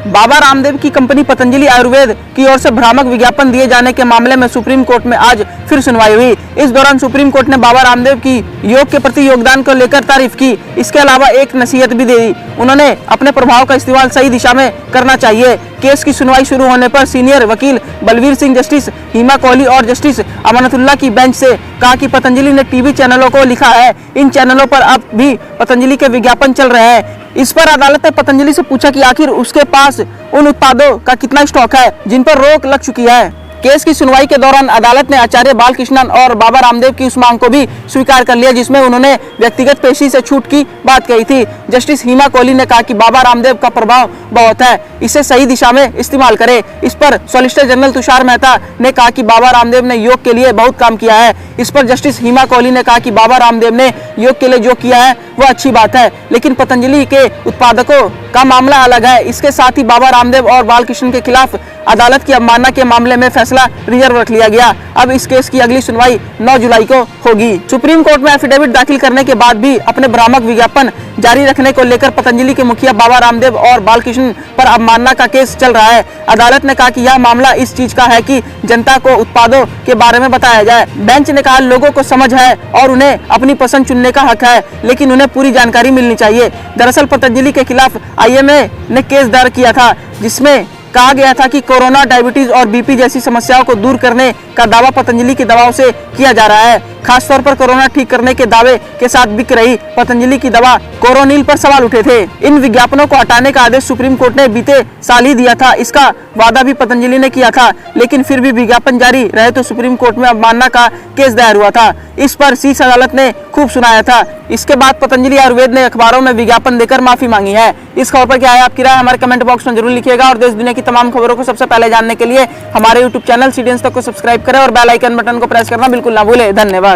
बाबा रामदेव की कंपनी पतंजलि आयुर्वेद की ओर से भ्रामक विज्ञापन दिए जाने के मामले में सुप्रीम कोर्ट में आज फिर सुनवाई हुई। इस दौरान सुप्रीम कोर्ट ने बाबा रामदेव की योग के प्रति योगदान को लेकर तारीफ की। इसके अलावा एक नसीहत भी दी। उन्होंने अपने प्रभाव का इस्तेमाल सही दिशा में करना चाहिए। केस की सुनवाई शुरू होने पर सीनियर वकील बलवीर सिंह, जस्टिस हिमा कोहली और जस्टिस अमानतुल्लाह की बेंच से कहा कि पतंजलि ने टीवी चैनलों को लिखा है, इन चैनलों पर अब भी पतंजलि के विज्ञापन चल रहे हैं। इस पर अदालत ने पतंजलि से पूछा कि आखिर उसके पास उन उत्पादों का कितना स्टॉक है जिन पर रोक लग चुकी है। केस की सुनवाई के दौरान अदालत ने आचार्य बालकृष्णन और बाबा रामदेव की उस मांग को भी स्वीकार कर लिया जिसमें उन्होंने व्यक्तिगत पेशी से छूट की बात कही थी। जस्टिस हिमा कोहली ने कहा कि बाबा रामदेव का प्रभाव बहुत है, इसे सही दिशा में इस्तेमाल करें। इस पर सॉलिसिटर जनरल तुषार मेहता ने कहा कि बाबा रामदेव ने योग के लिए बहुत काम किया है। इस पर जस्टिस हिमा कोहली ने कहा कि बाबा रामदेव ने योग के लिए जो किया है वह अच्छी बात है, लेकिन पतंजलि के उत्पादकों का मामला अलग है। इसके साथ ही बाबा रामदेव और बालकृष्ण के खिलाफ अदालत की अवमानना के मामले में फैसला रिजर्व रख लिया गया। अब इस केस की अगली सुनवाई 9 जुलाई को होगी। सुप्रीम कोर्ट में एफिडेविट दाखिल करने के बाद भी अपने भ्रामक विज्ञापन जारी रखने को लेकर पतंजलि के मुखिया बाबा रामदेव और बालकृष्ण पर अवमानना का केस चल रहा है। अदालत ने कहा कि यह मामला इस चीज का है कि जनता को उत्पादों के बारे में बताया जाए। बेंच ने कहा लोगों को समझ है और उन्हें अपनी पसंद चुनने का हक है, लेकिन उन्हें पूरी जानकारी मिलनी चाहिए। दरअसल पतंजलि के खिलाफ IMA ने केस दायर किया था जिसमें कहा गया था कि कोरोना, डायबिटीज और BP जैसी समस्याओं को दूर करने का दावा पतंजलि की दवाओं से किया जा रहा है। खासतौर पर कोरोना ठीक करने के दावे के साथ बिक रही पतंजलि की दवा कोरोनिल पर सवाल उठे थे। इन विज्ञापनों को हटाने का आदेश सुप्रीम कोर्ट ने बीते साल ही दिया था। इसका वादा भी पतंजलि ने किया था, लेकिन फिर भी विज्ञापन जारी रहे तो सुप्रीम कोर्ट में अवमानना का केस दायर हुआ था। इस पर शीर्ष अदालत ने खूब सुनाया था। इसके बाद पतंजलि आयुर्वेद ने अखबारों में विज्ञापन देकर माफी मांगी है। इस खबर पर क्या है आपकी राय, हमारे कमेंट बॉक्स में जरूर लिखिएगा और देश दुनिया की तमाम खबरों को सबसे पहले जानने के लिए हमारे YouTube चैनल CDNS तक को सब्सक्राइब करें और बेल आइकन बटन को प्रेस करना बिल्कुल ना भूलें। धन्यवाद।